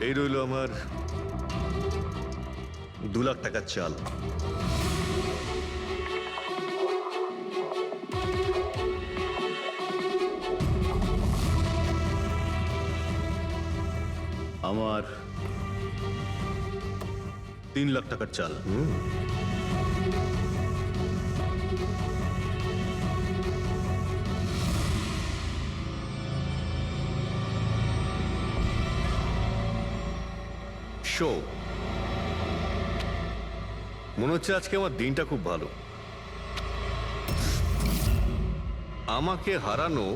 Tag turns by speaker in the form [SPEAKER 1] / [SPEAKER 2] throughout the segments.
[SPEAKER 1] এই রইল আমার 2 লাখ টাকার চাল। আমার 3 লাখ টাকার চাল। শো, মনে হচ্ছে আজকে আমার দিনটা খুব ভালো। আমাকে হারানো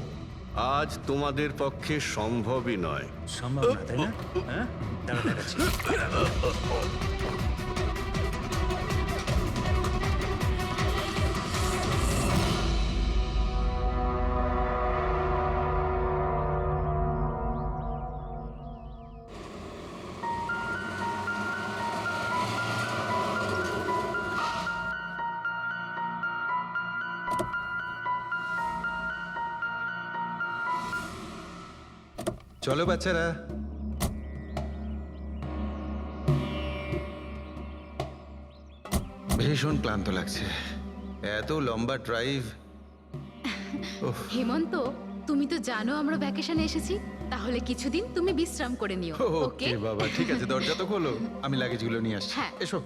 [SPEAKER 1] আজ তোমাদের পক্ষে সম্ভবই নয়।
[SPEAKER 2] সম্ভব না, তাই না? হ্যাঁ, দাঁড়া দেখাচ্ছি।
[SPEAKER 3] চলো বাচ্চারা, ভীষণ ক্লান্ত লাগছে, এত লম্বা ড্রাইভ।
[SPEAKER 4] হেমন্ত, তুমি তো জানো আমরা ভ্যাকেশনে এসেছি, তাহলে কিছুদিন তুমি বিশ্রাম করে নিও। ওকে
[SPEAKER 3] ওকে বাবা, ঠিক আছে, দরজা তো খোলো, আমি লাগেজগুলো নিয়ে আসছি।
[SPEAKER 4] হ্যাঁ।
[SPEAKER 3] এসো।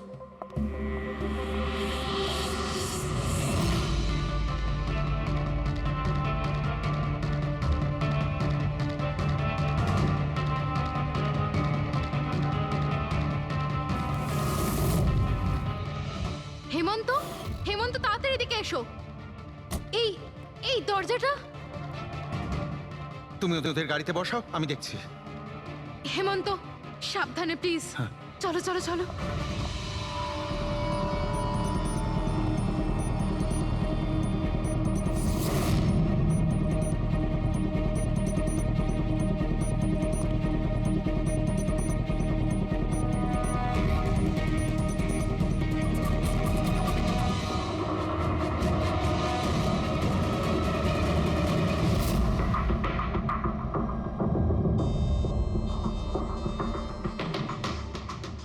[SPEAKER 4] হেমন্ত, হেমন্ত তাড়াতাড়ি এদিকে এসো। এই এই দরজাটা।
[SPEAKER 3] তুমি ওদের গাড়িতে বসাও, আমি দেখছি।
[SPEAKER 4] হেমন্ত, সাবধানে প্লিজ। চলো চলো চলো।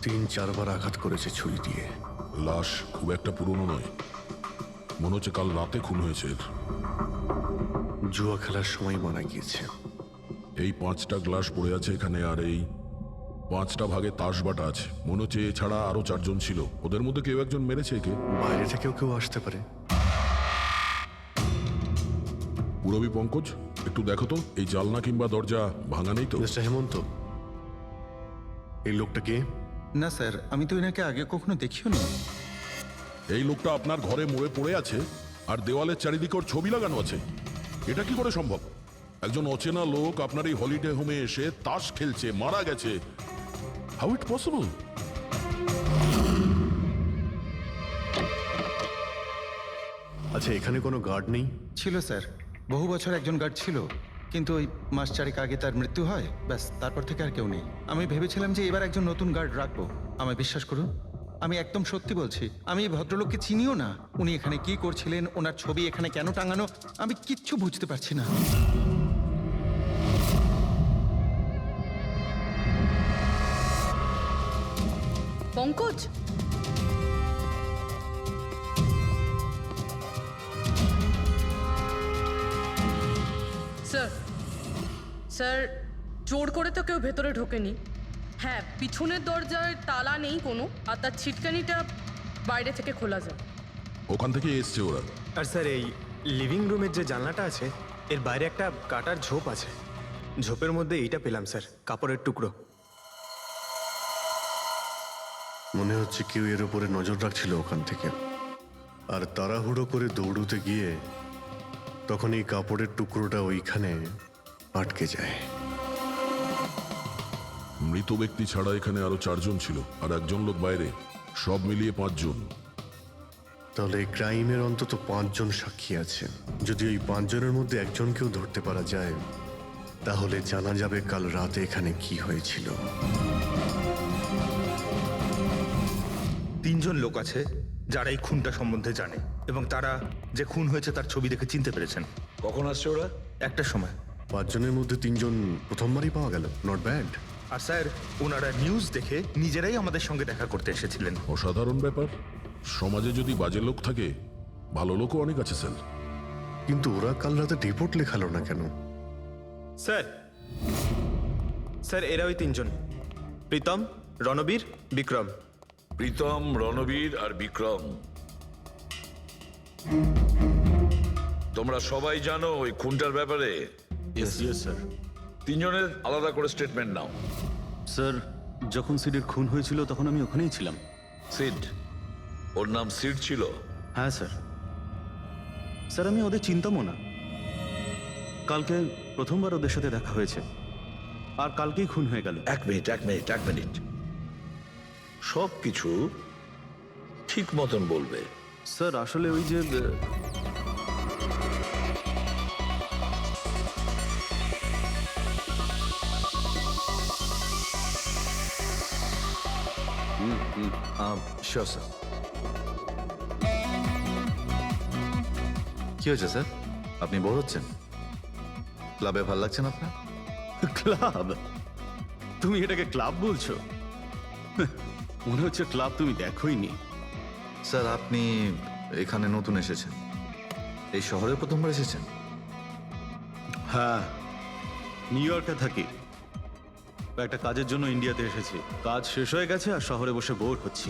[SPEAKER 1] তিন চারবার আঘাত করেছে ছুরি দিয়ে।
[SPEAKER 5] লাশ খুব একটা পুরনো নয়, মনে হচ্ছে কাল রাতে খুন হয়েছে এর।
[SPEAKER 1] জুয়া খেলার সময় মারা গিয়েছে।
[SPEAKER 5] এই 5টা গ্লাস পড়ে আছে এখানে, আর এই 5টা ভাগে তাস বাটা আছে। মনে হচ্ছে এছাড়া আরো 4 জন ছিল, ওদের মধ্যে কেউ একজন মেরেছে একে।
[SPEAKER 1] বাইরে থেকেও কেউ আসতে পারে।
[SPEAKER 5] পুরবী পঙ্কজ, একটু দেখো তো এই জালনা কিংবা দরজা ভাঙা নেই তো?
[SPEAKER 1] মিস্টার হেমন্ত, এই লোকটা কে?
[SPEAKER 3] না স্যার, আমি তো এনাকে আগে কখনো দেখিও নি।
[SPEAKER 5] এই লোকটা আপনার ঘরে মরে পড়ে আছে, আর দেওয়ালের চারিদিকে ওর ছবি লাগানো আছে। এটা কি করে সম্ভব? একজন অচেনা লোক আপনার এই হলিডে হোমে এসে তাস খেলছে, মারা গেছে। How it possible?
[SPEAKER 1] আচ্ছা, এখানে কোনো গার্ড নেই?
[SPEAKER 3] ছিল স্যার, বহু বছর একজন গার্ড ছিল, কিন্তু ওই মাস চারেক আগে তার মৃত্যু হয়, ব্যাস তারপর থেকে আর কেউ নেই। আমি ভেবেছিলাম যে এবার একজন নতুন গার্ড রাখবো। আমায় বিশ্বাস করুন, আমি একদম সত্যি বলছি। আমি এই ভদ্রলোককে চিনিও না। উনি এখানে কি করছিলেন, ওনার ছবি এখানে কেন টাঙানো, আমি কিচ্ছু বুঝতে পারছি না।
[SPEAKER 6] পঙ্কজ, স্যার স্যার, জোর করে তো কেউ ভেতরে ঢোকেনি। হ্যাঁ, পিছনের দরজায় তালা নেই কোনো, আর তার ছিটকানিটা বাইরে থেকে খোলা যায়।
[SPEAKER 5] ওখান থেকে এসছে ওরা।
[SPEAKER 2] আর স্যার, এই লিভিং রুমের যে জানলাটা আছে, এর বাইরে একটা কাটার ঝোপ আছে। ঝোপের মধ্যে এইটা পেলাম স্যার, কাপড়ের টুকরো।
[SPEAKER 1] মনে হচ্ছে কেউ এর উপরে নজর রাখছিল ওখান থেকে, আর তাড়াহুড়ো করে দৌড়তে গিয়ে তখন এই কাপড়ের টুকরোটা ওইখানে আটকে যায়।
[SPEAKER 5] মৃত ব্যক্তি ছাড়া এখানে আরো 4 জন ছিল, আর একজন লোক বাইরে, সব মিলিয়ে 5 জন।
[SPEAKER 1] তাহলে এই ক্রাইমের অন্তত 5 জন সাক্ষী আছে। যদি ওই 5 জনের মধ্যে একজনকেও ধরতে পারা যায়, তাহলে জানা যাবে কাল রাতে এখানে কি হয়েছিল।
[SPEAKER 7] 3 জন লোক আছে যারা এই খুনটা সম্বন্ধে জানে, এবং তারা যে খুন হয়েছে তার ছবি দেখে চিনতে পেরেছেন।
[SPEAKER 8] কখন আসছে ওরা?
[SPEAKER 7] একটা সময়।
[SPEAKER 1] 5 জনের মধ্যে 3 জন প্রথমবারই পাওয়া গেল, নট ব্যাড।
[SPEAKER 7] আর স্যার ওনারা নিউজ দেখে নিজেরাই আমাদের সঙ্গে দেখা করতে এসেছিলেন।
[SPEAKER 5] অসাধারণ ব্যাপার। সমাজে যদি বাজে লোক থাকে, ভালো লোকও অনেক আছে স্যার।
[SPEAKER 1] কিন্তু ওরা কাল রাতে রিপোর্ট লেখালো না কেন?
[SPEAKER 2] স্যার স্যার এরা ওই তিনজন, প্রীতম, রণবীর, বিক্রম।
[SPEAKER 8] প্রীতম, রণবীর আর বিক্রম, তোমরা সবাই জানো ওই খুনটার ব্যাপারে।
[SPEAKER 9] স্যার।
[SPEAKER 8] তিনজনের আলাদা করে স্টেটমেন্ট নাও।
[SPEAKER 9] স্যার, যখন সিডের খুন হয়েছিল তখন আমি ওখানেই ছিলাম।
[SPEAKER 8] সিড, ওর নাম সিড ছিল?
[SPEAKER 9] হ্যাঁ স্যার। স্যার, আমি ওদের চিনতামও না। কালকে প্রথমবার ওদের সাথে দেখা হয়েছে, আর কালকেই খুন হয়ে গেল।
[SPEAKER 8] এক মিনিট, সব কিছু ঠিক মতন বলবে।
[SPEAKER 9] স্যার, আসলে ওই যে
[SPEAKER 10] শিওর স্যার। কি হয়েছে স্যার? আপনি বোর হচ্ছেন? ক্লাবে ভালো লাগছে না আপনার?
[SPEAKER 9] ক্লাব? তুমি এটাকে ক্লাব বলছো? মনে হচ্ছে ক্লাব তুমি দেখোইনি।
[SPEAKER 10] স্যার, আপনি এখানে নতুন এসেছেন, এই শহরে প্রথমবার এসেছেন?
[SPEAKER 9] হ্যাঁ, নিউ ইয়র্কে থাকি। একটা কাজের জন্য ইন্ডিয়াতে এসেছি। কাজ শেষ হয়ে গেছে আর শহরে বসে বোর হচ্ছি।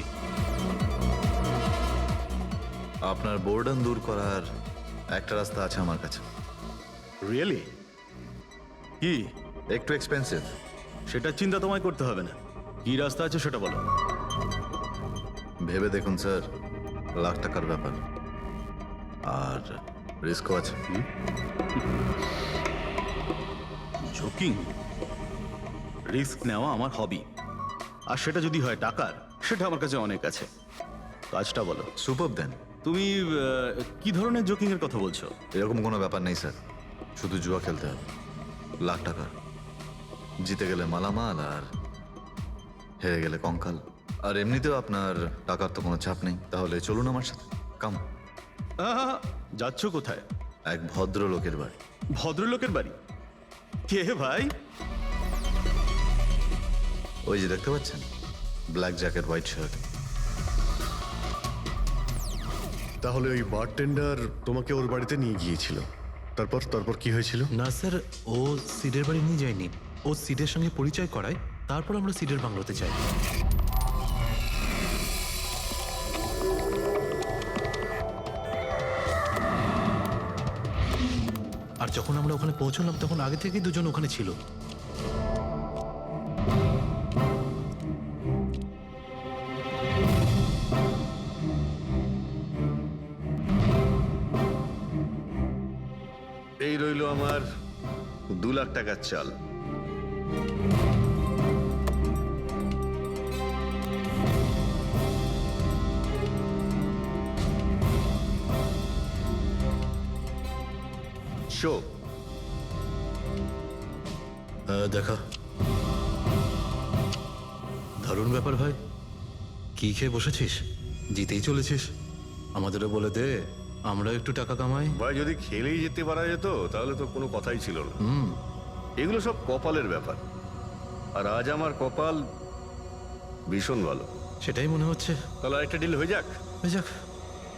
[SPEAKER 10] আপনার বোর্ডন দূর করার একটা রাস্তা আছে আমার কাছে।
[SPEAKER 9] রিয়েলি? কি?
[SPEAKER 10] একটু এক্সপেন্সিভ।
[SPEAKER 9] সেটা চিন্তা তোমায় করতে হবে না। কি রাস্তা আছে সেটা বলো।
[SPEAKER 10] ভেবে দেখুন স্যার, লাখ টাকার ব্যাপার, আর রিস্কও আছে।
[SPEAKER 9] জোকিং? রিস্ক নেওয়া আমার হবি, আর সেটা যদি হয় টাকার, সেটা আমার কাছে অনেক আছে। কাজটা বলো।
[SPEAKER 10] সুপার দেন।
[SPEAKER 9] তুমি কি ধরনের জোকিং এর কথা বলছো?
[SPEAKER 10] এরকম কোনো ব্যাপার নেই স্যার, শুধু জুয়া খেলতে হবে। লাখ টাকা, জিতে গেলে মালামাল, আর হেরে গেলে কঙ্কাল। আর এমনিতেও আপনার টাকার তো কোনো চাপ নেই। তাহলে চলুন আমার সাথে, কাম।
[SPEAKER 9] যাচ্ছ কোথায়?
[SPEAKER 10] এক ভদ্রলোকের বাড়ি।
[SPEAKER 9] ভদ্রলোকের বাড়ি? কে ভাই?
[SPEAKER 10] ওই যে দেখতে পাচ্ছেন, ব্ল্যাক জ্যাকেট, হোয়াইট শার্ট।
[SPEAKER 1] তাহলে ওই বারটেন্ডার তোমাকে ওর বাড়িতে নিয়ে গিয়েছিল, তারপর কি হয়েছিল?
[SPEAKER 11] না স্যার, ও সিডের বাড়ি নিয়ে যায়নি। ও সিডের সঙ্গে পরিচয় করায়, তারপর আমরা সিডের বাংলোতে যাই। আর যখন আমরা ওখানে পৌঁছলাম তখন আগে থেকেই দুজন ওখানে ছিল।
[SPEAKER 1] এই রইল আমার 2 লাখ টাকার চাল। শো
[SPEAKER 11] দেখা। দারুণ ব্যাপার ভাই। কি খেয়ে বসেছিস? জিতেই চলেছিস। আমাদেরও বলে দে, আমরা একটু টাকা কামাই।
[SPEAKER 1] ভাই, যদি খেলেই যেতে পারা যেত তাহলে তো কোনো কথাই ছিল না। এগুলো সব কপালের ব্যাপার, আর আজ আমার কপাল ভীষণ ভালো।
[SPEAKER 11] সেটাই মনে হচ্ছে।
[SPEAKER 1] তাহলে একটা ডিল হয়ে যাক।
[SPEAKER 11] যাক।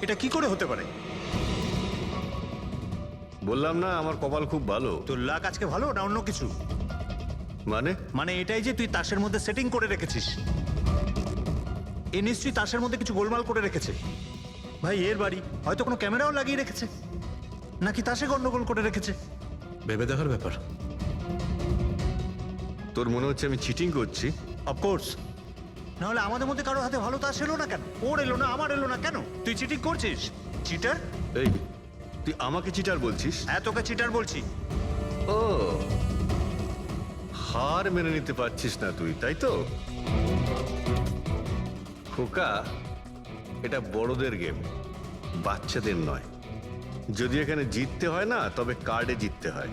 [SPEAKER 2] এটা কি করে হতে পারে?
[SPEAKER 1] বললাম না আমার কপাল খুব ভালো।
[SPEAKER 2] তোর লাক আজকে ভালো না অন্য কিছু?
[SPEAKER 1] মানে
[SPEAKER 2] এটাই যে তুই তাসের মধ্যে সেটিং করে রেখেছিস। এ নিশ্চয়ই তাসের মধ্যে কিছু গোলমাল করে রেখেছে। ভাই, এর বাড়ি হয়তো কোনো ক্যামেরাও লাগিয়ে রেখেছে, নাকি তাসে গন্ডগোল করে রেখেছে।
[SPEAKER 11] ভেবে দেখার ব্যাপার।
[SPEAKER 1] তোর মনে হচ্ছে আমি চিটিং করছি?
[SPEAKER 2] অফকোর্স, নাহলে আমাদের মধ্যে কারোর হাতে ভালো তাস এলো না কেন? ওর এলো না, আমার এলো না কেন? তুই চিটিং করছিস? চিটার?
[SPEAKER 1] এই, তুই আমাকে চিটার বলছিস?
[SPEAKER 2] হ্যাঁ, তোকে চিটার বলছি।
[SPEAKER 1] ও, হার মেনে নিতে পারছিস না তুই, তাই তো? খোকা, এটা বড়দের গেম, বাচ্চাদের নয়। যদি এখানে জিততে হয় না, তবে কার্ডে জিততে হয়।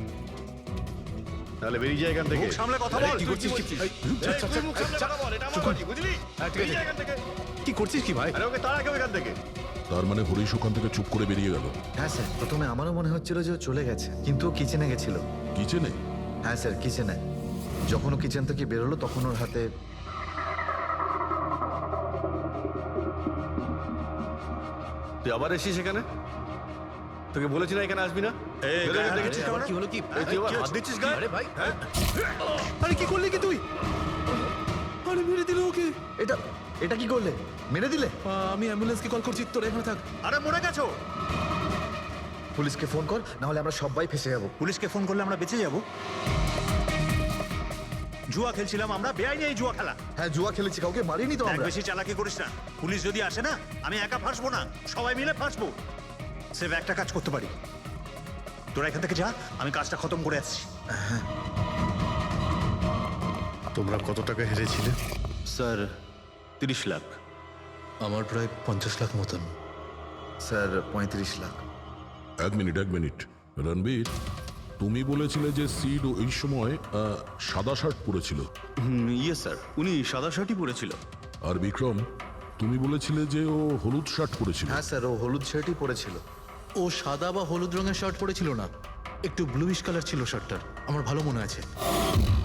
[SPEAKER 1] তাহলে বেরিয়ে যায় এখান থেকে।
[SPEAKER 2] মুখ সামলে কথা বল।
[SPEAKER 1] কি করছিস?
[SPEAKER 2] কি করছিস কি ভাই?
[SPEAKER 1] আরে ওকে তাড়া কেউ এখান থেকে।
[SPEAKER 5] তার মানে হরিশ ওখান থেকে চুপ করে বেরিয়ে গেল।
[SPEAKER 10] হ্যাঁ স্যার, প্রথমে আমারও মনে হচ্ছিল যে ও চলে গেছে, কিন্তু ও কিচেনে গেছিল।
[SPEAKER 5] কিচেনে?
[SPEAKER 10] হ্যাঁ স্যার, কিচেনে। যখন ও কিচেন থেকে বেরোলো তখন ওর হাতে
[SPEAKER 9] তুই আবার এসিস এখানে? তোকে বলেছি না এখানে আসবি না? বেরো এখান থেকে।
[SPEAKER 11] কি হলো কি
[SPEAKER 9] এই তুই আবার হাত দিচ্ছিস গায়ে?
[SPEAKER 11] আরে ভাই আরে কি করলি কি তুই? আরে মেরে দিল ওকে।
[SPEAKER 10] এটা এটা কি করলে? মেরে দিলে?
[SPEAKER 11] আমি অ্যাম্বুলেন্সকে কল করছি, তোরা এখানে থাক।
[SPEAKER 2] আরে মরে গেছো?
[SPEAKER 10] পুলিশকে ফোন কর, না হলে আমরা সবাই ফেসে যাবো।
[SPEAKER 2] পুলিশকে ফোন করলে আমরা বেঁচে যাব? জুয়া খেলছিলাম আমরা, বেআইনি এই জুয়া খেলা।
[SPEAKER 10] হ্যাঁ, জুয়া খেলেছি, কাউকে মারিনি তো
[SPEAKER 2] দেখ,
[SPEAKER 10] আমরা।
[SPEAKER 2] বেশি চালাকি করিস না। পুলিশ যদি আসে না, আমি একা ফাঁসবো না, সবাই মিলে ফাঁসবো। সে একটা কাজ করতে পারি, তোরা এখান থেকে যা, আমি কাজটা খতম করে আসছি।
[SPEAKER 1] তোমরা কত টাকা হেরেছিলে?
[SPEAKER 9] স্যার 30 লাখ।
[SPEAKER 11] আমার প্রায় 50 লাখ মতন।
[SPEAKER 10] স্যার 35 লাখ।
[SPEAKER 5] এক মিনিট রণবীর, তুমি বলেছিলে যে সিড ওই সময় সাদা শার্ট পরেছিল,
[SPEAKER 9] ইয়ে স্যার, উনি সাদা শার্টই পরেছিল।
[SPEAKER 5] আর বিক্রম, তুমি বলেছিলে যে ও হলুদ শার্ট পরেছিল।
[SPEAKER 10] হ্যাঁ স্যার, ও হলুদ শার্টই পরেছিল।
[SPEAKER 11] ও সাদা বা হলুদ রঙের শার্ট পরেছিল না, একটু ব্লুইশ কালার ছিল শার্টটার, আমার ভালো মনে আছে।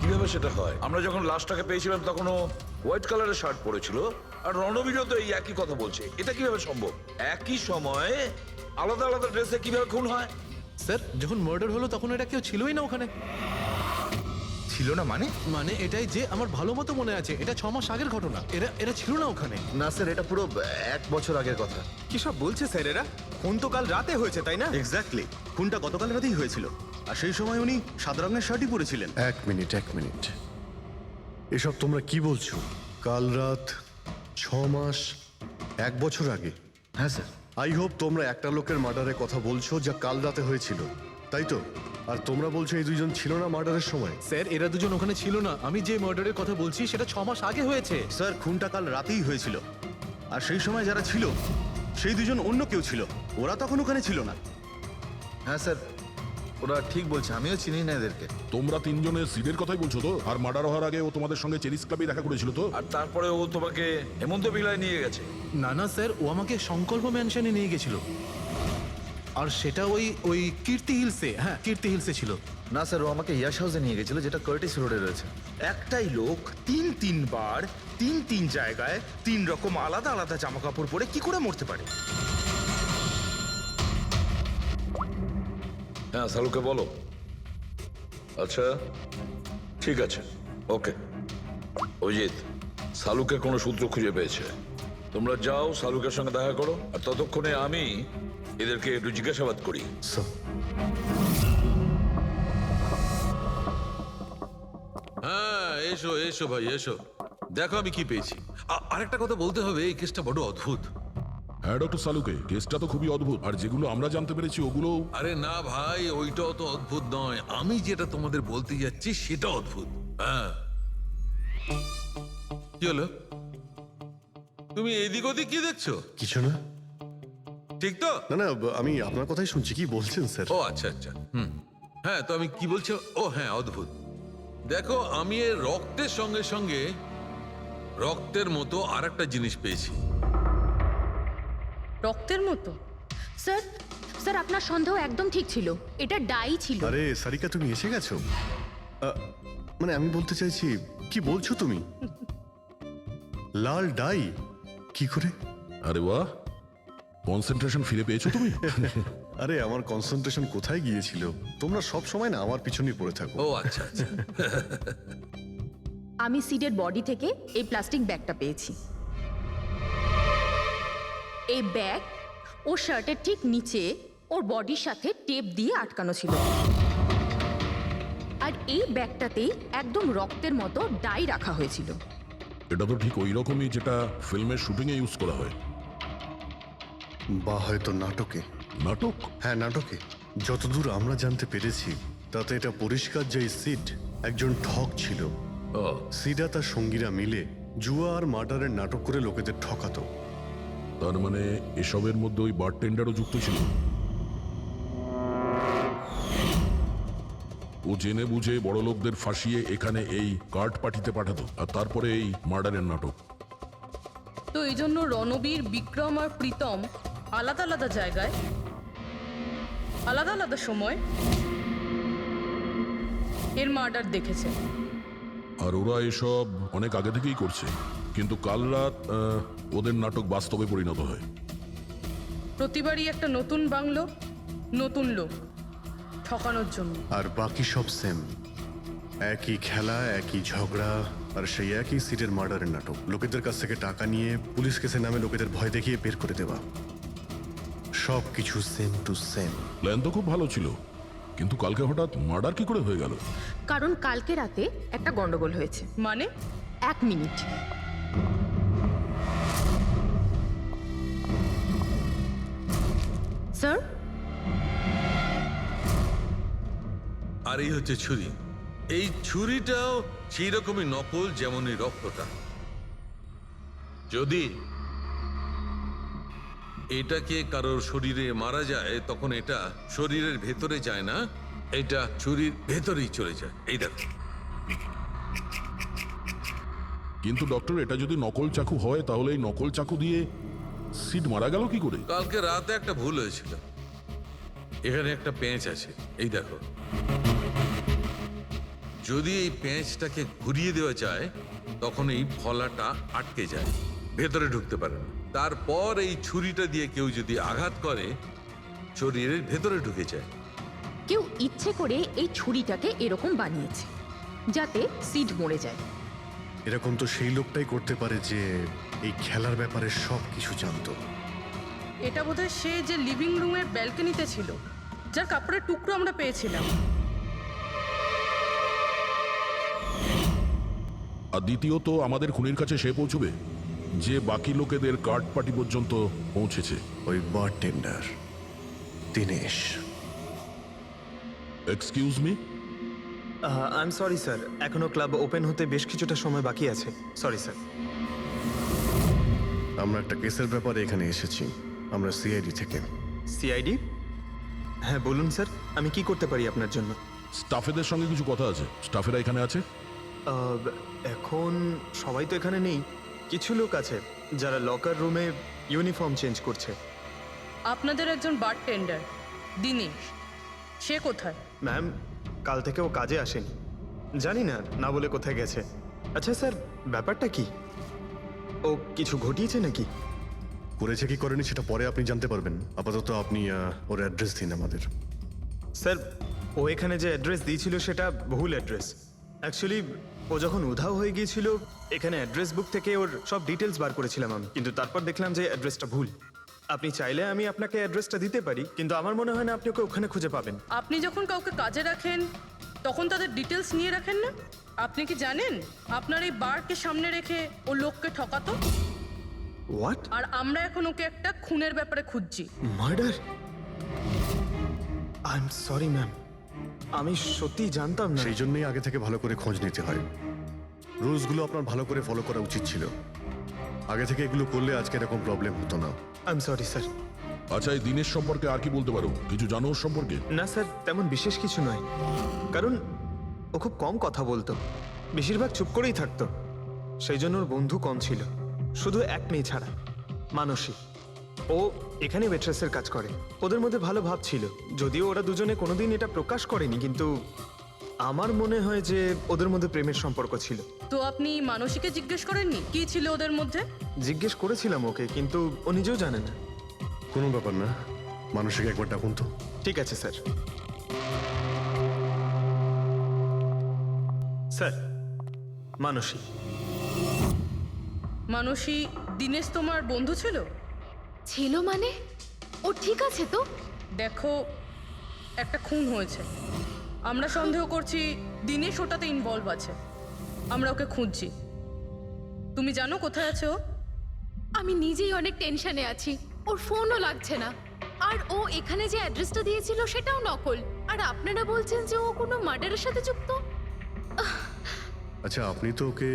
[SPEAKER 8] কিভাবে সেটা হয়? আমরা যখন লাশটাকে পেয়েছিলাম তখন ও হোয়াইট কালারের শার্ট পরেছিল, আর রণবীরও তো এই একই কথা বলছে। এটা কিভাবে সম্ভব? একই সময়ে আলাদা আলাদা ড্রেসে কিভাবে খুন হয়?
[SPEAKER 11] স্যার, যখন মার্ডার হলো তখন এটা কেউ ছিলই না ওখানে।
[SPEAKER 7] ছিল না মানে?
[SPEAKER 11] মানে এটাই যে আমার ভালো মতো মনে আছে, এটা 6 মাস আগের ঘটনা। এরা ছিল না ওখানে।
[SPEAKER 10] না স্যার, এটা পুরো 1 বছর আগের কথা।
[SPEAKER 9] কি সব বলছে স্যার এরা? খুন তো কাল রাতে হয়েছে, তাই না? এক্স্যাক্টলি, খুনটা গতকাল রাতেই হয়েছিল। আর সেই সময় উনি সাদা রঙের শার্টই পরেছিলেন।
[SPEAKER 1] এক মিনিট, এসব তোমরা কি বলছো? কাল রাত, 6 মাস, 1 বছর আগে?
[SPEAKER 10] হ্যাঁ স্যার।
[SPEAKER 1] আই হোপ তোমরা একটা লোকের মার্ডারের কথা বলছো যা কাল রাতে হয়েছিল, তাই তো? আর তোমরা বলছো এই দুইজন ছিল না মার্ডারের সময়?
[SPEAKER 11] স্যার, এরা দুজন ওখানে ছিল না। আমি যে মার্ডারের কথা বলছি সেটা 6 মাস আগে হয়েছে।
[SPEAKER 9] স্যার, খুনটা কাল রাতেই হয়েছিল। আর সেই সময় যারা ছিল সেই দুজন অন্য কেউ ছিল, ওরা তখন ওখানে ছিল না।
[SPEAKER 10] হ্যাঁ স্যার, ওরা ঠিক বলছে, আমিও চিনি না এদেরকে।
[SPEAKER 5] তোমরা তিনজনের সিডের কথাই বলছো তো? আর মার্ডার হওয়ার আগে ও তোমাদের সঙ্গে চেরিস ক্লাবে দেখা করেছিল তো?
[SPEAKER 8] আর তারপরে ও তোমাকে হেমন্ত বিলায় নিয়ে গেছে।
[SPEAKER 11] না না স্যার, ও আমাকে সংকল্প ম্যানশনে নিয়ে গেছিল। আর সেটা ওই কীর্তি হিলসে, হ্যাঁ কীর্তি হিলসে ছিল।
[SPEAKER 10] না স্যার, ও আমাকে ইয়াশ হাউসে নিয়ে গেছিল, যেটা কার্টিস রোডে রয়েছে।
[SPEAKER 7] একটাই লোক তিনবার 3 জায়গায় 3 রকম আলাদা আলাদা জামা কাপড় পরে কি করে মরতে পারে?
[SPEAKER 8] হ্যাঁ, সালুকে বলো। আচ্ছা, ঠিক আছে, ওকে। অজিত, সালুকে কোনো সূত্র খুঁজে পেয়েছে। তোমরা যাও, সালুকের সঙ্গে দেখা করো, আর ততক্ষণে আমি এদেরকে একটু জিজ্ঞাসাবাদ করি।
[SPEAKER 12] হ্যাঁ, এসো ভাই, এসো। দেখো আমি কি পেয়েছি। আরেকটা কথা বলতে হবে, এই কেসটা বড় অদ্ভুত।
[SPEAKER 5] হ্যাঁ ডক্টর সালুকে, কেসটা তো খুবই অদ্ভুত, আর যেগুলো আমরা জানতে পেরেছি ওগুলো।
[SPEAKER 12] আরে না ভাই, ওইটাও তো অদ্ভুত নয়। আমি যেটা তোমাদের বলতে যাচ্ছি সেটা অদ্ভুত। হ্যাঁ, কি হলো? তুমি এদিক ওদিক কি দেখছো?
[SPEAKER 1] কিছু না।
[SPEAKER 12] ঠিক তো?
[SPEAKER 1] না, আমি আপনার কথাই শুনছি। কি বলছেন স্যার?
[SPEAKER 12] ও আচ্ছা, হ্যাঁ, তো আমি কি বলছি? ও হ্যাঁ, অদ্ভুত। দেখো, আমি এর রক্তের সঙ্গে সঙ্গে রক্তের মতো আর একটা জিনিস পেয়েছি।
[SPEAKER 6] রক্তের মতো?
[SPEAKER 4] স্যার আপনার সন্দেহ একদম ঠিক ছিল, এটা ডাই ছিল।
[SPEAKER 1] আরে সারিকা, তুমি এসে গেছো? মানে আমি বলতে চাইছি, কি বলছো তুমি? লাল ডাই? কি করে?
[SPEAKER 5] আরে বাহ, কনসেন্ট্রেশন ফিরে পেয়েছো তুমি?
[SPEAKER 1] আরে আমার কনসেন্ট্রেশন কোথায় গিয়েছিল? তোমরা সব সময় না আমার পিছনেই পড়ে থাকো।
[SPEAKER 12] ও আচ্ছা।
[SPEAKER 4] আমি সিডের বডি থেকে এই প্লাস্টিক ব্যাগটা পেয়েছি। এই ব্যাগ ওর শার্টের ঠিক নিচে ওর বডির সাথে টেপ দিয়ে আটকানো ছিল। আর এই ব্যাগটাতেই একদম রক্তের মতো ডাই রাখা হয়েছিল।
[SPEAKER 5] এটা তো ঠিক ওই রকমই যেটা ফিল্মের শুটিংয়ে ইউজ করা হয়।
[SPEAKER 1] বা হয়তো নাটকে।
[SPEAKER 5] নাটক?
[SPEAKER 1] হ্যাঁ, নাটকে। যতদূর আমরা জানতে পেরেছি তাতে এটা পরিষ্কার যে সিড একজন ঠক ছিল। সিডা তার সঙ্গীরা মিলে জুয়া আর মার্ডারের নাটক করে লোকেদের ঠকাতো।
[SPEAKER 5] তার মানে এসবের মধ্যে ওই বারটেন্ডারও যুক্ত ছিল। ও জেনে বুঝে বড় লোকদের ফাঁসিয়ে এখানে এই কার্ড পাঠিতে পাঠাতো, আর তারপরে এই মার্ডারের নাটক।
[SPEAKER 6] তো এই জন্য রণবীর, বিক্রম আর প্রীতম আলাদা আলাদা জায়গায় আলাদা আলাদা সময় এর মার্ডার দেখেছে।
[SPEAKER 5] আর ওরা এসব অনেক আগে থেকেই করছে, কিন্তু কাল রাত ওদের নাটক বাস্তবে পরিণত হয়।
[SPEAKER 6] প্রতিবারই একটা নতুন বাংলো, নতুন লোক ঠকানোর জন্য।
[SPEAKER 1] আর বাকি সব সেম, একই খেলা, একই ঝগড়া, আর সেই একই সিটের মার্ডারের নাটক। লোকেদের কাছ থেকে টাকা নিয়ে পুলিশ কেসে নামে লোকেদের ভয় দেখিয়ে বের করে দেওয়া, সব কিছু সেম টু সেম।
[SPEAKER 5] প্ল্যান তো খুব ভালো ছিল, কিন্তু কালকে হঠাৎ মার্ডার কি করে হয়ে গেল?
[SPEAKER 13] কারণ কালকে রাতে একটা গন্ডগোল হয়েছে।
[SPEAKER 6] মানে
[SPEAKER 13] 1 মিনিট। স্যার,
[SPEAKER 12] আর এই হচ্ছে ছুরি। এই ছুরিটাও সেই রকমই নকল যেমন এই রক্তটা। যদি এটাকে কারোর শরীরে মারা যায় তখন এটা শরীরের ভেতরে যায় না, এটা ছুরির ভেতরেই চলে যায়। এই দেখো।
[SPEAKER 5] কিন্তু ডক্টর, এটা যদি নকল চাকু হয় তাহলে এই নকল চাকু দিয়ে সিড মারা গেল কি করে?
[SPEAKER 12] কালকে রাতে একটা ভুল হয়েছিল। এখানে একটা পেঁচ আছে, এই দেখো। যদি এই পেঁচটাকে ঘুরিয়ে দেওয়া যায় তখন এই ফলাটা আটকে যায়, ভেতরে ঢুকতে পারে না। তারপর এই ছুরিটা দিয়ে কেউ যদি আঘাত করে শরীরের ভেতরে ঢুকে যায়।
[SPEAKER 13] কেউ ইচ্ছে করে এই ছুরিটাকে এরকম বানিয়েছে যাতে সিড মরে যায়।
[SPEAKER 1] এরকম তো সেই লোকটাই করতে পারে যে এই খেলার ব্যাপারে সব কিছু জানতো।
[SPEAKER 6] এটা বোধহয় সে যে লিভিং রুমের ব্যালকনিতে ছিল, যার কাপড়ের টুকরো আমরা পেয়েছিলাম।
[SPEAKER 5] আর দ্বিতীয়ত, আমাদের খুনির কাছে সে পৌঁছবে যে বাকি লোকেদের কার্ড পার্টি পর্যন্ত পৌঁছেছে।
[SPEAKER 1] ওই bartender Dinesh.
[SPEAKER 5] Excuse me?
[SPEAKER 14] I am sorry sir, এখনো ক্লাব ওপেন হতে বেশ কিছুটা সময় বাকি আছে। Sorry sir.
[SPEAKER 1] আমরা একটা কেসের ব্যাপারে এখানে এসেছি, আমরা সিআইডি থেকে।
[SPEAKER 14] সিআইডি? হ্যাঁ বলুন স্যার, আমি কি করতে পারি আপনার জন্য?
[SPEAKER 5] স্টাফেদের সঙ্গে কিছু কথা আছে। স্টাফেরা এখানে আছে?
[SPEAKER 14] এখন সবাই তো এখানে নেই, কিছু লোক আছে যারা লকার রুমে ইউনিফর্ম চেঞ্জ করছে।
[SPEAKER 6] আপনাদের একজন বারটেন্ডার দিনেশ, সে কোথায়?
[SPEAKER 14] ম্যাম, কাল থেকে ও কাজে আসেনি, জানি না না বলে কোথায় গেছে। আচ্ছা স্যার, ব্যাপারটা কি? ও কিছু ঘটিয়েছে নাকি?
[SPEAKER 1] করেছে কি করেনি সেটা পরে আপনি জানতে পারবেন। আপাতত আপনি ওর অ্যাড্রেস দিন আমাদের।
[SPEAKER 14] স্যার, ও এখানে যে অ্যাড্রেস দিয়েছিল সেটা ভুল অ্যাড্রেস। অ্যাকচুয়ালি ও যখন উধাও হয়ে গিয়েছিল এখানে অ্যাড্রেস বুক থেকে ওর সব ডিটেলস বার করেছিলাম আমি, কিন্তু তারপর দেখলাম যে অ্যাড্রেসটা ভুল। আপনি চাইলে আমি আপনাকে অ্যাড্রেসটা দিতে পারি, কিন্তু আমার মনে হয় না আপনি ওকে ওখানে খুঁজে পাবেন।
[SPEAKER 6] আপনি যখন কাউকে কাজে রাখেন তখন তাদের ডিটেলস নিয়ে রাখেন না? আপনি কি জানেন আপনার এই বারকে সামনে রেখে ও লোককে ঠকাতো?
[SPEAKER 14] হোয়াট?
[SPEAKER 6] আর আমরা এখন ওকে একটা খুনের ব্যাপারে খুঁজছি।
[SPEAKER 14] Murder? I am sorry ma'am, আমি সত্যি জানতাম না।
[SPEAKER 1] সেই জন্যই আগে থেকে ভালো করে খোঁজ নিতে হয়। রুলসগুলো আপনার ভালো করে ফলো করা উচিত ছিল। আগে থেকে এগুলো করলে আজকে এরকম প্রবলেম হতো না।
[SPEAKER 14] I am sorry sir.
[SPEAKER 5] আচ্ছা, এই দিনের সম্পর্কে আর কি বলতে পারো? কিছু জানো ওর সম্পর্কে?
[SPEAKER 14] না স্যার, তেমন বিশেষ কিছু নয়, কারণ ও খুব কম কথা বলতো, বেশিরভাগ চুপ করেই থাকতো। সেই জন্য ওর বন্ধু কম ছিল, শুধু এক মেয়ে ছাড়া, মানসী। ও এখানে ওয়েট্রেসের কাজ করে। ওদের মধ্যে ভালো ভাব ছিল, যদিও ওরা দুজনে কোনোদিন এটা প্রকাশ করেনি, কিন্তু আমার মনে হয় যে ওদের মধ্যে প্রেমের সম্পর্ক ছিল।
[SPEAKER 6] তো আপনি মানসীকে জিজ্ঞেস করেননি কি ছিল ওদের মধ্যে?
[SPEAKER 14] জিজ্ঞেস করেছিলাম ওকে, কিন্তু ও নিজেও জানে না।
[SPEAKER 1] কোনো ব্যাপার না, মানুষকে একবার ডাকুন তো।
[SPEAKER 14] ঠিক আছে স্যার। স্যার, মানসী।
[SPEAKER 6] মানসী, দিনেশ তোমার বন্ধু ছিল?
[SPEAKER 4] ছিল মানে? ও ঠিক আছে তো?
[SPEAKER 6] দেখো, একটা খুন হয়েছে, আমরা সন্দেহ করছি দিনেশ ওটাতে ইনভলভ আছে। আমরা ওকে খুঁজছি। তুমি জানো কোথায় আছে ও?
[SPEAKER 4] আমি নিজেই অনেক টেনশনে আছি, ওর ফোনও লাগছে না। আর ও এখানে যে অ্যাড্রেসটা দিয়েছিল সেটাও নকল। আর আপনারা বলছেন যে ও কোনো মার্ডারের সাথে যুক্ত?
[SPEAKER 1] আচ্ছা, আপনি তো ওকে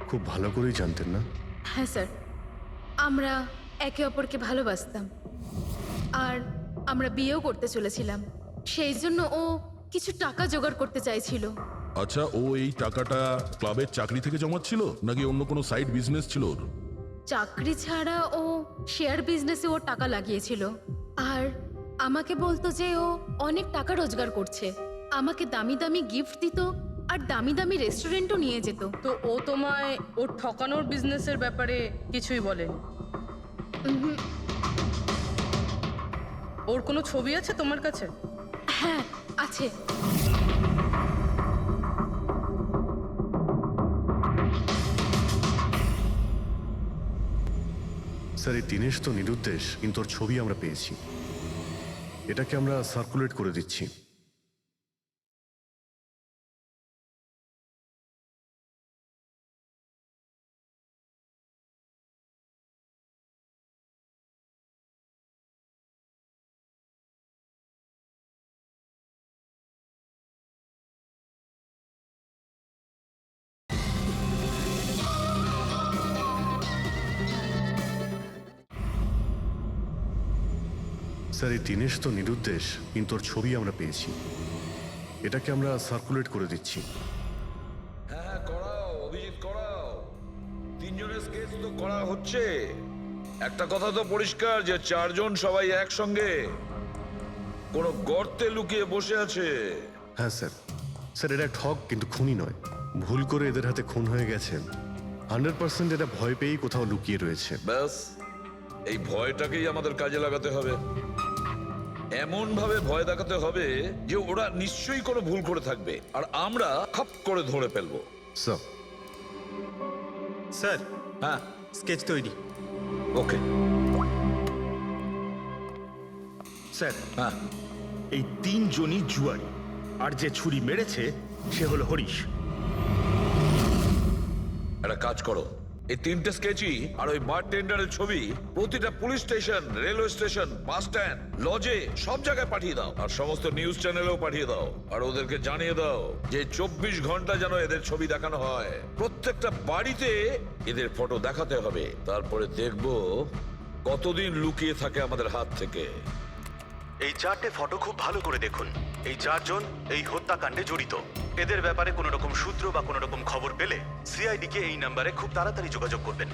[SPEAKER 1] খুব ভালো করেই জানতেন না?
[SPEAKER 4] হ্যাঁ স্যার, আমরা একে অপরকে ভালোবাসতাম আর আমরা বিয়েও করতে চলেছিলাম। সেই জন্য ও কিছু টাকা জোগাড় করতে চাইছিল।
[SPEAKER 5] আচ্ছা, ও এই টাকাটা ক্লাবের চাকরি থেকে জমাচ্ছিল নাকি অন্য কোনো সাইড বিজনেস ছিল ওর?
[SPEAKER 4] চাকরি ছাড়া ও শেয়ার বিজনেসে ওর টাকা লাগিয়েছিল। আর আমাকে বলতো যে ও অনেক টাকা রোজগার করছে, আমাকে দামি দামি গিফট দিত আর দামি দামি রেস্টুরেন্টও নিয়ে যেত।
[SPEAKER 6] তো ও তোমায় ওর ঠকানোর বিজনেসের ব্যাপারে কিছুই বলেনি? ওর কোনো ছবি আছে তোমার কাছে?
[SPEAKER 4] হ্যাঁ আছে।
[SPEAKER 1] স্যার এই দিনেশ তো নিরুদ্দেশ, কিন্তু ওর ছবি আমরা পেয়েছি। এটাকে আমরা সার্কুলেট করে দিচ্ছি। স্যার এই দিনেশ তো নিরুদ্দেশ, কিন্তু ওর ছবি আমরা পেয়েছি। এটাকে আমরা সার্কুলেট করে দিচ্ছি।
[SPEAKER 8] হ্যাঁ করাও অভিজিৎ, করাও। তিনজনের স্কেচ তো করা হচ্ছে। একটা কথা তো পরিষ্কার যে চারজন সবাই একসঙ্গে কোনো গর্তে লুকিয়ে বসে আছে।
[SPEAKER 1] হ্যাঁ স্যার। স্যার এটা ঠক কিন্তু খুনি নয়। ভুল করে এদের হাতে খুন হয়ে গেছে। 100% এটা ভয় পেয়েই কোথাও লুকিয়ে রয়েছে।
[SPEAKER 8] ব্যাস এই ভয়টাকেই আমাদের কাজে লাগাতে হবে। এমন ভাবে ভয় দেখাতে হবে যে ওরা নিশ্চয়ই কোনো ভুল করে থাকবে আর আমরা খপ করে ধরে ফেলবো।
[SPEAKER 1] স্যার।
[SPEAKER 2] স্যার
[SPEAKER 8] হ্যাঁ
[SPEAKER 2] স্কেচ তৈরি।
[SPEAKER 8] ওকে
[SPEAKER 7] স্যার,
[SPEAKER 8] হ্যাঁ
[SPEAKER 7] এই তিনজনই জুয়ারি, আর যে ছুরি মেরেছে সে হলো হরিশ।
[SPEAKER 8] একটা কাজ করো, এই তিনটে স্কেচই আর ওই বারটেন্ডারের ছবি প্রতিটা police station, railway station, bus stand, লজে সব জায়গায় পাঠিয়ে দাও। আর সমস্ত নিউজ চ্যানেলেও পাঠিয়ে দাও। আর ওদেরকে জানিয়ে দাও যে 24 ঘন্টা যেন এদের ছবি দেখানো হয়। প্রত্যেকটা বাড়িতে এদের ফটো দেখাতে হবে। তারপরে দেখবো কতদিন লুকিয়ে থাকে আমাদের হাত থেকে।
[SPEAKER 9] এই 4টে ফটো খুব ভালো করে দেখুন। এই 4জন এই হত্যাকাণ্ডে জড়িত। এদের ব্যাপারে কোনো রকম সূত্র বা কোনো রকম খবর পেলে সিআইডি কে এই নাম্বারে খুব তাড়াতাড়ি যোগাযোগ করবেন।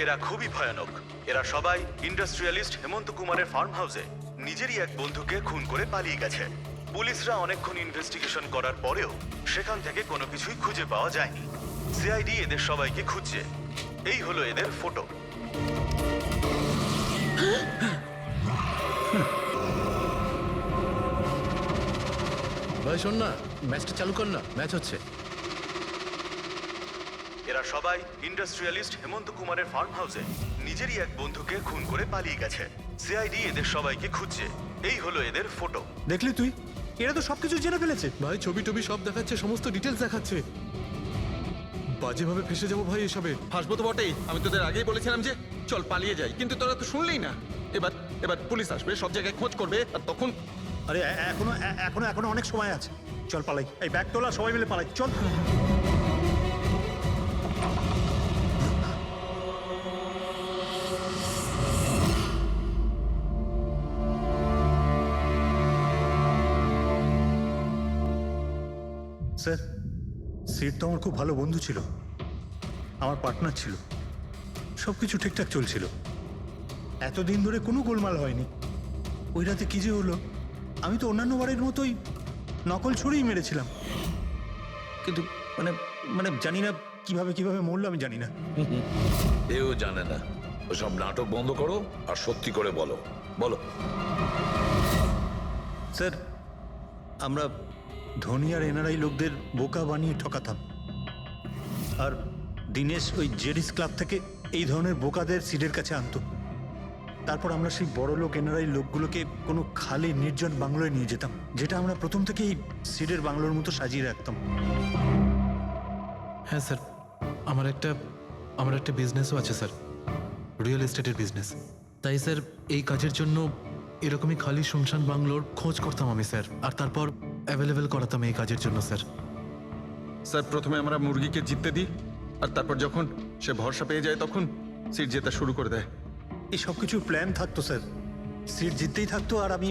[SPEAKER 9] এরা খুবই ভয়ানক। এরা সবাই ইন্ডাস্ট্রিয়ালিস্ট হেমন্ত কুমারের ফার্ম হাউসে নিজেরই এক বন্ধুকে খুন করে পালিয়ে গেছে। পুলিশরা অনেকক্ষণ ইনভেস্টিগেশন করার পরেও সেখান থেকে কোনো কিছুই খুঁজে পাওয়া যায়নি। সিআইডি এদের সবাইকে খুঁজছে। এই হলো এদের ফটো।
[SPEAKER 11] ভাই শোন না, ম্যাচটা চালু কর না, ম্যাচ হচ্ছে।
[SPEAKER 9] এরা সবাই ইন্ডাস্ট্রিয়ালিস্ট হেমন্ত কুমারের ফার্ম হাউসে নিজেরই এক বন্ধুকে খুন করে পালিয়ে গেছে। সিআইডি এদের সবাইকে খুঁজছে। এই হলো এদের ফটো।
[SPEAKER 2] দেখলি তুই, এরা তো সবকিছু জেনে ফেলেছে।
[SPEAKER 11] ভাই ছবি টবি সব দেখাচ্ছে, সমস্ত ডিটেলস দেখাচ্ছে। বাজেভাবে ফেসে যাবো ভাই এসবে।
[SPEAKER 3] হাসবো তো বটেই। আমি তোদের আগেই বলেছিলাম যে চল পালিয়ে যাই, কিন্তু তোরা তো শুনলেই না। এবার এবার পুলিশ আসবে, সব জায়গায় খোঁজ করবে, আর তখন
[SPEAKER 2] আরে এখনো এখনো এখনো অনেক সময় আছে। চল পালাই, এই ব্যাগ তোলা, সবাই মিলে পালাই, চল। স্যার, সিট তো আমার খুব ভালো বন্ধু ছিল, আমার পার্টনার ছিল, সব কিছু ঠিকঠাক চলছিল। এতদিন ধরে কোনো গোলমাল হয়নি। ওই রাতে কি যে হলো, আমি তো অন্যান্য বারের মতোই নকল ছুরিই মেরেছিলাম, কিন্তু মানে মানে জানি না কিভাবে কিভাবে মরলো, আমি জানি না।
[SPEAKER 8] এও জানে না। ওসব নাটক বন্ধ করো আর সত্যি করে বলো। বলো।
[SPEAKER 2] স্যার, আমরা ধনী আর এনআরআই লোকদের বোকা বানিয়ে ঠকাতাম, আর দিনেশ ওই জেডিস ক্লাব থেকে এই ধরনের বোকাদের সিডের কাছে আনতো। তারপর আমরা সেই বড় লোক এনআরআই লোকগুলোকে কোনো খালি নির্জন বাংলোয় নিয়ে যেতাম, যেটা আমরা প্রথম থেকেই সিডের বাংলোর মতো সাজিয়ে রাখতাম।
[SPEAKER 11] হ্যাঁ স্যার, আমার একটা বিজনেসও আছে স্যার, রিয়েল এস্টেটের বিজনেস। তাই স্যার এই কাজের জন্য এরকমই খালি শুনশান বাংলোর খোঁজ করতাম আমি স্যার, আর তারপর অ্যাভেলেবেল করাতাম এই কাজের জন্য স্যার।
[SPEAKER 3] স্যার প্রথমে আমরা মুরগিকে জিততে দিই, আর তারপর যখন সে ভরসা পেয়ে যায় তখন সিট জেতা শুরু করে দেয়।
[SPEAKER 2] এই সব কিছু প্ল্যান থাকতো স্যার, সিট জিততেই থাকতো, আর আমি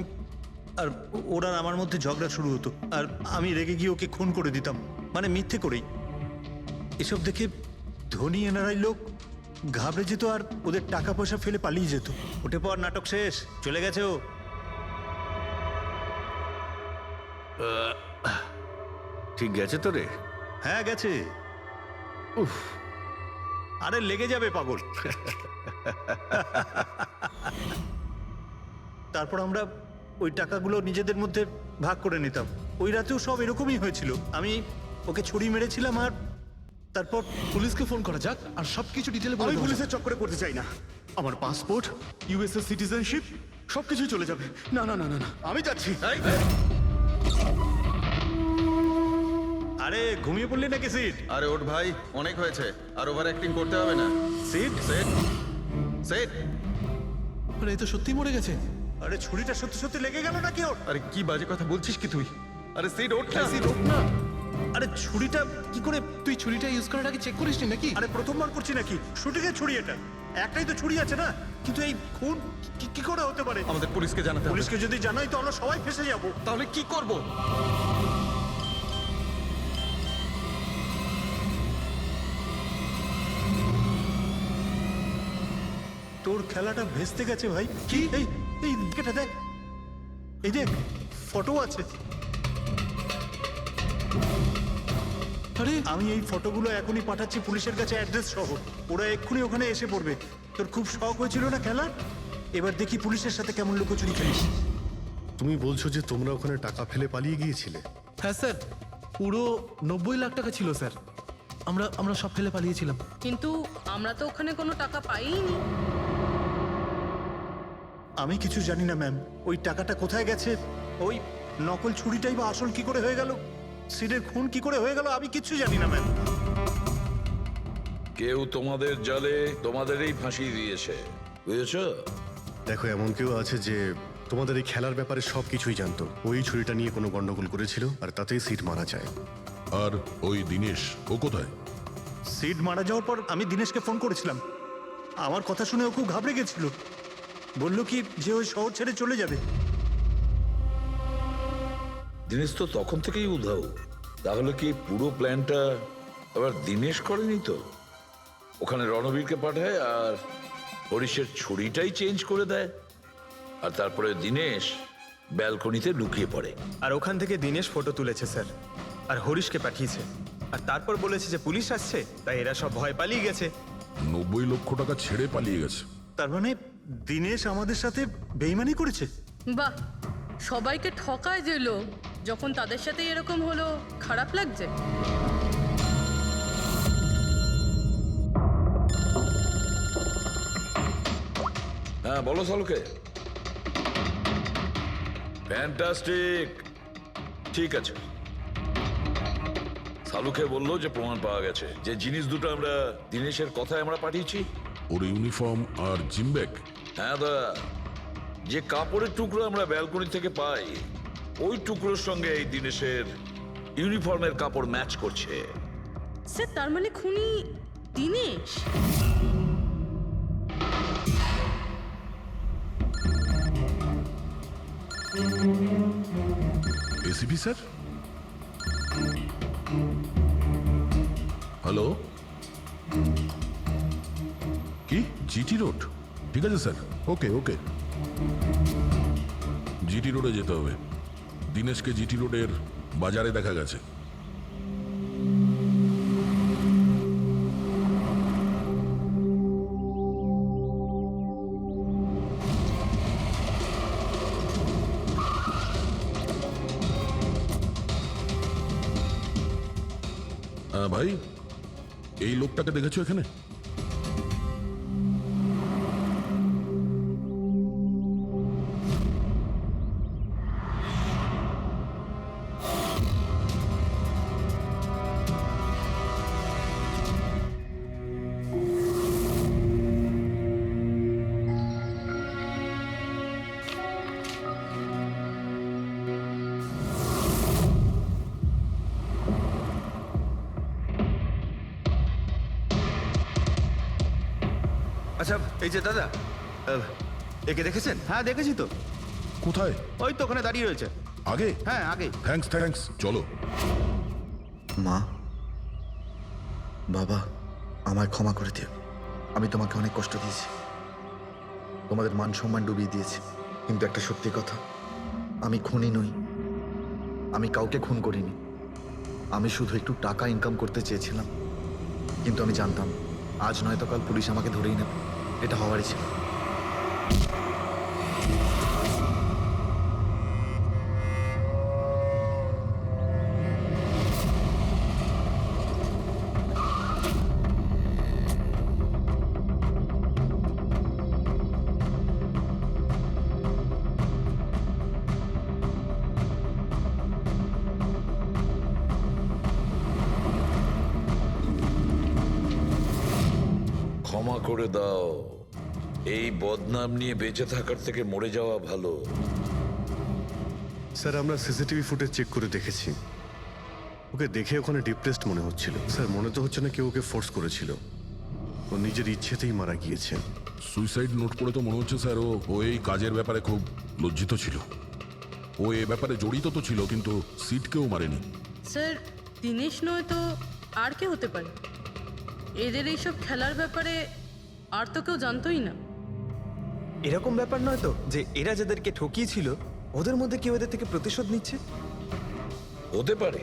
[SPEAKER 2] আর ওরা আমার মধ্যে ঝগড়া শুরু হতো, আর আমি রেগে গিয়ে ওকে খুন করে দিতাম, মানে মিথ্যে করেই। এসব দেখে ধনী এনআরআই লোক ঘাবড়ে যেত আর ওদের টাকা পয়সা ফেলে পালিয়ে যেত। উঠে পর, নাটক শেষ, চলে গেছে ও।
[SPEAKER 10] ঠিক গেছে তো রে?
[SPEAKER 2] হ্যাঁ গেছে। উফ, আরে লেগে যাবে পাগল। তারপর আমরা ওই টাকাগুলো নিজেদের মধ্যে ভাগ করে নিতাম। ওই রাতেও সব এরকমই হয়েছিল। আমি ওকে ছুরি মেরেছিলাম আর তারপর
[SPEAKER 11] পুলিশকে ফোন করা যাক আর সবকিছু ডিটেলে বলে
[SPEAKER 1] আমি
[SPEAKER 11] দেবো।
[SPEAKER 1] পুলিশের চক্করে করতে চাই না। আমার পাসপোর্ট, ইউএসএ সিটিজেনশিপ সবকিছু চলে যাবে। না না না না না, আমি যাচ্ছি।
[SPEAKER 2] আরে ঘুমিয়ে পড়লি নাকি সিট?
[SPEAKER 3] আরে ওঠ ভাই, অনেক হয়েছে, আর ওভার অ্যাক্টিং করতে হবে না।
[SPEAKER 2] সিট
[SPEAKER 3] সেট সেট।
[SPEAKER 11] আরে এই তো সত্যি মরে গেছে।
[SPEAKER 2] আরে ছুরিটা সত্যি সত্যি লেগে গেল নাকি ওর?
[SPEAKER 3] আরে কি বাজে কথা বলছিস কি তুই? আরে সিট ওঠ না।
[SPEAKER 11] সিট ওঠ না।
[SPEAKER 2] আরে ছুরিটা কি করে?
[SPEAKER 11] তুই ছুরিটা ইউজ করার আগে চেক করিসনি নাকি?
[SPEAKER 2] আরে প্রথমবার করছি নাকি? শুটিংয়ের ছুরি এটা, একটাই তো ছুরি আছে না। কিন্তু এই খুন কি করে হতে পারে?
[SPEAKER 3] আমাদের পুলিশকে জানাতে হবে।
[SPEAKER 2] পুলিশকে যদি জানাই তো আমরা সবাই ফেসে যাব।
[SPEAKER 3] তাহলে কি করব?
[SPEAKER 2] তোর খেলাটা ভেস্তে গেছে ভাই। কি? এই এই এটা দেখ, এই দেখ ফটো আছে।
[SPEAKER 11] আরে
[SPEAKER 2] আমি এই ফটোগুলো এখনই পাঠাচ্ছি পুলিশের কাছে অ্যাড্রেস সহ। ওরা এক্ষুনি ওখানে এসে পড়বে। তোর খুব শখ হয়েছিল না খেলা? এবার দেখি পুলিশের সাথে কেমন লুকোচুরি খেলিস।
[SPEAKER 1] তুমি বলছো যে তোমরা ওখানে টাকা ফেলে পালিয়ে গিয়েছিলে?
[SPEAKER 11] হ্যাঁ স্যার, পুরো 90 লাখ টাকা ছিল স্যার। আমরা সব ফেলে পালিয়েছিলাম।
[SPEAKER 6] কিন্তু আমরা তো ওখানে কোনো টাকা পাইনি।
[SPEAKER 2] আমি কিছু জানি না ম্যাম। ওই টাকাটা কোথায় গেছে, ওই নকল ছুরিটাই বা আসল কি করে হয়ে গেল, সিডের খুন কি করে হয়ে গেল, আমি কিচ্ছু জানি না ম্যাম।
[SPEAKER 8] কেউ তোমাদের জালে তোমাদেরই ফাঁসিয়ে দিয়েছে, বুঝেছ?
[SPEAKER 1] দেখো, এমন কেউ আছে যে তোমাদের এই খেলার ব্যাপারে সব কিছুই জানতো। ওই ছুরিটা নিয়ে কোনো গন্ডগোল করেছিল আর তাতেই সিট মারা যায়।
[SPEAKER 5] আর ওই দিনেশ, ও কোথায়?
[SPEAKER 2] সিড মারা যাওয়ার পর আমি দিনেশকে ফোন করেছিলাম। আমার কথা শুনে ও খুব ঘাবড়ে গেছিল। বললো কি যে ওই শহর ছেড়ে চলে যাবে।
[SPEAKER 8] দিনেশ তো তখন থেকেই উধাও। তাহলে কি পুরো প্ল্যানটা আবার দিনেশ করেনি তো? ওখানে রণবীরকে পাঠায় আর হরিশের ছুরিটাই চেঞ্জ করে দেয়, আর তারপরে দিনেশ ব্যালকনিতে লুকিয়ে পড়ে।
[SPEAKER 14] আর ওখান থেকে দিনেশ ফটো তুলেছে স্যার, আর হরিশকে পাঠিয়েছে। আর তারপর বলেছে যে পুলিশ আসছে, তাই এরা সব ভয় পালিয়ে গেছে।
[SPEAKER 5] 90 লক্ষ টাকা ছেড়ে পালিয়ে গেছে।
[SPEAKER 2] তার মানে দিনেশ আমাদের সাথে বেইমানি করেছে।
[SPEAKER 6] বাহ, সবাইকে ঠকায় যে লোক, যখন তাদের সাথে এরকম হলো খারাপ লাগছে।
[SPEAKER 8] হ্যাঁ বলো সালুকে। ফ্যান্টাস্টিক, ঠিক আছে। সালুকে বললো যে প্রমাণ পাওয়া গেছে, যে জিনিস দুটো আমরা দিনেশের কথায় আমরা পাঠিয়েছি।
[SPEAKER 5] ওর ইউনিফর্ম আর জিম ব্যাগ।
[SPEAKER 8] হ্যাঁ দা, যে কাপড়ের টুকরো আমরা ব্যালকনি থেকে পাই, ওই টুকরোর সঙ্গে এই দিনেশের ইউনিফর্মের কাপড় ম্যাচ করছে।
[SPEAKER 6] স্যার, তার মানে খুনি দিনেশ?
[SPEAKER 5] ACP sir, hello. কি জিটি রোড? ঠিক আছে স্যার, ওকে ওকে। জিটি রোডে যেতে হবে। দিনেশকে জিটি রোডের বাজারে দেখা গেছে। ভাই, এই লোকটাকে দেখেছো এখানে?
[SPEAKER 14] আচ্ছা এই যে দাদা, একে দেখেছেন? হ্যাঁ দেখেছি তো।
[SPEAKER 5] কোথায়?
[SPEAKER 14] ওই তো ওখানে দাঁড়িয়ে রয়েছে।
[SPEAKER 5] আগে?
[SPEAKER 14] হ্যাঁ আগে।
[SPEAKER 5] থ্যাঙ্কস থ্যাঙ্কস, চলো।
[SPEAKER 10] মা, বাবা, আমায় ক্ষমা করে দিও। আমি তোমাকে অনেক কষ্ট দিয়েছি, তোমাদের মান সম্মান ডুবিয়ে দিয়েছি। কিন্তু একটা সত্যি কথা, আমি খুনি নই। আমি কাউকে খুন করিনি। আমি শুধু একটু টাকা ইনকাম করতে চেয়েছিলাম, কিন্তু আমি জানতাম আজ নয়তো কাল পুলিশ আমাকে ধরেই নেবে। এটা হওয়ারই ছিল।
[SPEAKER 8] ক্ষমা করে দাও, এই বদনাম নিয়ে বেঁচে থাকার থেকে মরে যাওয়া ভালো।
[SPEAKER 1] স্যার আমরা সিসিটিভি ফুটেজ চেক করে দেখেছি, ওকে দেখে ওখানে ডিপ্রেসড মনে হচ্ছিল। স্যার মনে তো হচ্ছে না কেউ ওকে ফোর্স করেছিল, ও নিজের ইচ্ছেতেই মারা গিয়েছে।
[SPEAKER 5] সুইসাইড নোট পড়ে তো মনে হচ্ছে স্যার ও এই কাজের ব্যাপারে খুব লজ্জিত ছিল। ও এ ব্যাপারে জড়িত তো ছিল, কিন্তু সিটকেও মারেনি।
[SPEAKER 6] স্যার দিনেশ নয় তো আর কে হতে পারে? এদের এইসব খেলার ব্যাপারে আর তো কেউ জানতোই না।
[SPEAKER 14] এরকম ব্যাপার নয় তো যে এরা যাদেরকে ঠকিয়েছিল ওদের মধ্যে কেউ এদের থেকে প্রতিশোধ নিচ্ছে?
[SPEAKER 8] হতে পারে।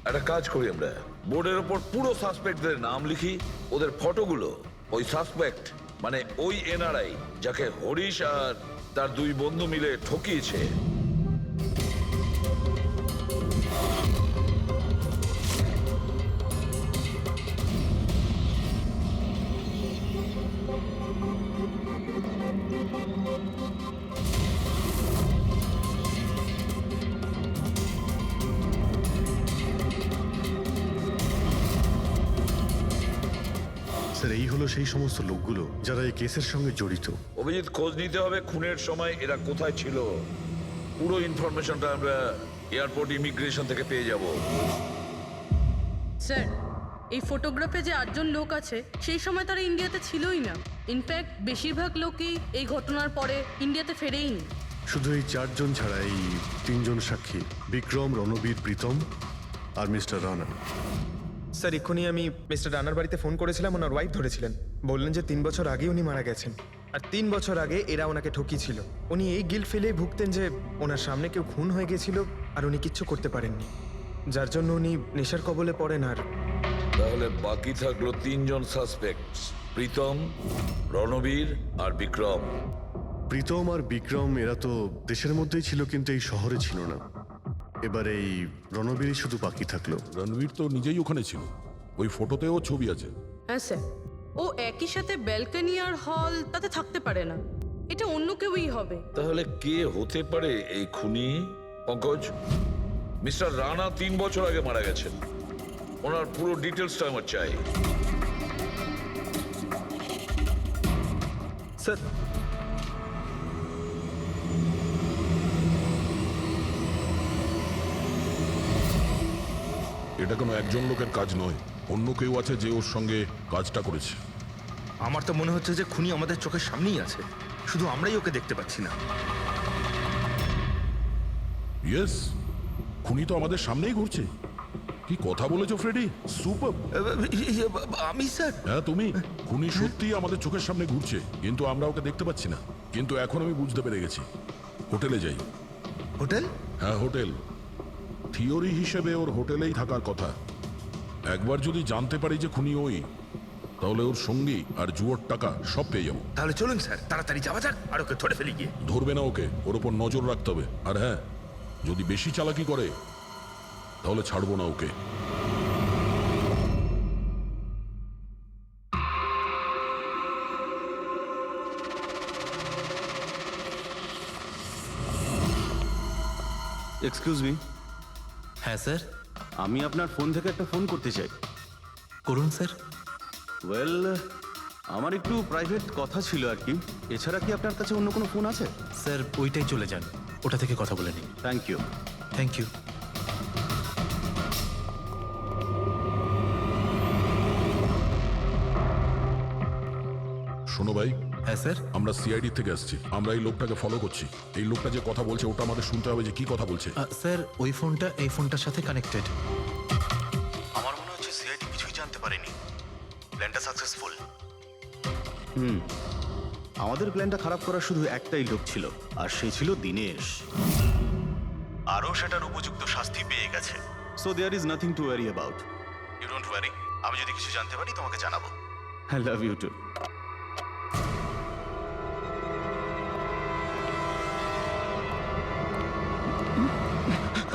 [SPEAKER 8] একটা কাজ করি, আমরা বোর্ডের ওপর পুরো সাসপেক্টদের নাম লিখি, ওদের ফটোগুলো ওই সাসপেক্ট মানে ওই এনআরআই যাকে হরিশ আর তার দুই বন্ধু মিলে ঠকিয়েছে,
[SPEAKER 1] স্যার এই হলো সেই সমস্ত লোকগুলো যারা এই কেসের সঙ্গে জড়িত।
[SPEAKER 8] অভিজিৎ খোঁজ নিতে হবে খুনের সময় এরা কোথায় ছিল। পুরো ইনফরমেশনটা আমরা এয়ারপোর্ট ইমিগ্রেশন থেকে পেয়ে যাব।
[SPEAKER 6] স্যার এই ফটোগ্রাফে যে 8 জন লোক আছে সেই সময় তারা ইন্ডিয়াতে ছিলই না। ইনফ্যাক্ট বেশিরভাগ লোকই এই ঘটনার পরে ইন্ডিয়াতে ফেরেইনি।
[SPEAKER 1] শুধু এই 4 জন ছাড়া এই 3 জন সাক্ষী, বিক্রম, রণবীর, প্রীতম আর মিস্টার রানা।
[SPEAKER 14] স্যার এক্ষুনি আমি মিস্টার রানার বাড়িতে ফোন করেছিলাম, ওনার ওয়াইফ ধরেছিলেন, বললেন যে 3 বছর আগে উনি মারা গেছেন, আর 3 বছর আগে এরা ওনাকে ঠকিয়েছিল। উনি এই গিল্ট ফিলেই ভুগতেন যে ওনার সামনে কেউ খুন হয়ে গেছিল আর উনি কিচ্ছু করতে পারেননি, যার জন্য উনি নেশার কবলে পড়েন। আর
[SPEAKER 8] তাহলে বাকি থাকলো 3 জন সাসপেক্ট, প্রীতম, রণবীর আর বিক্রম।
[SPEAKER 1] প্রীতম আর বিক্রম এরা তো দেশের মধ্যেই ছিল, কিন্তু এই শহরে ছিল না। এবার এই রণবীরই শুধু বাকি থাকলো।
[SPEAKER 5] রণবীর তো নিজেই ওখানে ছিল, ওই ফটোতেও ছবি আছে।
[SPEAKER 6] হ্যাঁ স্যার, ও একই সাথে ব্যালকনি আর হল তাতে থাকতে পারে না, এটা অন্য কেউই হবে।
[SPEAKER 8] তাহলে কে হতে পারে এই খুনি? পঙ্কজ, মিস্টার রানা 3 বছর আগে মারা গেছেন, ওনার পুরো ডিটেলসটা আমার চাই।
[SPEAKER 14] স্যার
[SPEAKER 5] এটা কোনো একজন লোকের কাজ নয়, অন্য কেউ আছে যে ওর সঙ্গে কাজটা করেছে।
[SPEAKER 7] আমার তো মনে হচ্ছে যে খুনি আমাদের চোখের সামনেই আছে, শুধু আমরাই ওকে দেখতে পাচ্ছি না।
[SPEAKER 5] ইয়েস, খুনি তো আমাদের সামনেই ঘুরছে। কি কথা বলেছো ফ্রেডি, সুপার।
[SPEAKER 7] আমি স্যার?
[SPEAKER 5] হ্যাঁ তুমি। খুনি সত্যিই আমাদের চোখের সামনে ঘুরছে, কিন্তু আমরা ওকে দেখতে পাচ্ছি না। কিন্তু এখন আমি বুঝতে পেরে গেছি। হোটেলে যাই।
[SPEAKER 7] হোটেল?
[SPEAKER 5] হ্যাঁ হোটেল। থিওরি হিসেবে ওর হোটেলেই থাকার কথা। একবার যদি জানতে পারি যে খুনি ওই, তাহলে ওর সঙ্গী আর জুয়োর টাকা সব পেয়ে যাবো।
[SPEAKER 7] তাহলে চলুন স্যার, তাড়াতাড়ি যাওয়া যাক আর ওকে ধরে ফেলি গিয়ে।
[SPEAKER 5] ধরবে না ওকে, ওর ওপর নজর রাখতে হবে। আর হ্যাঁ, যদি বেশি চালাকি করে তাহলে ছাড়বো না ওকে।
[SPEAKER 9] Excuse me.
[SPEAKER 11] হ্যাঁ স্যার।
[SPEAKER 9] আমি আপনার ফোন থেকে একটা ফোন করতে চাই।
[SPEAKER 11] করুন স্যার।
[SPEAKER 9] ওয়েল, আমার একটু প্রাইভেট কথা ছিল আর কি। এছাড়া কি আপনার কাছে অন্য কোনো ফোন আছে?
[SPEAKER 11] স্যার ওইটাই চলে যান, ওটা থেকে কথা বলে নিন।
[SPEAKER 9] Thank you.
[SPEAKER 11] Thank you.
[SPEAKER 5] শোনো ভাই।
[SPEAKER 11] হ্যাঁ স্যার।
[SPEAKER 5] আমরা সিআইডি থেকে আসছি, আমরা এই লোকটাকে ফলো করছি। এই লোকটা যে কথা বলছে ওটা আমাদের শুনতে হবে যে কি কথা বলছে।
[SPEAKER 11] স্যার ওই ফোনটা এই ফোনটার সাথে কানেক্টেড।
[SPEAKER 9] আমার মনে হচ্ছে সিআইডি কিছুই জানতে পারেনি। প্ল্যানটা সাকসেসফুল। আমাদের প্ল্যানটা খারাপ করার শুধু একটাই লোক ছিল, আর সে ছিল দিনেশ। আরও সেটার উপযুক্ত শাস্তি পেয়ে গেছে। So there is nothing to worry about. You don't worry, আমি যদি কিছু জানতে পারি তোমাকে জানাবো। I love you too.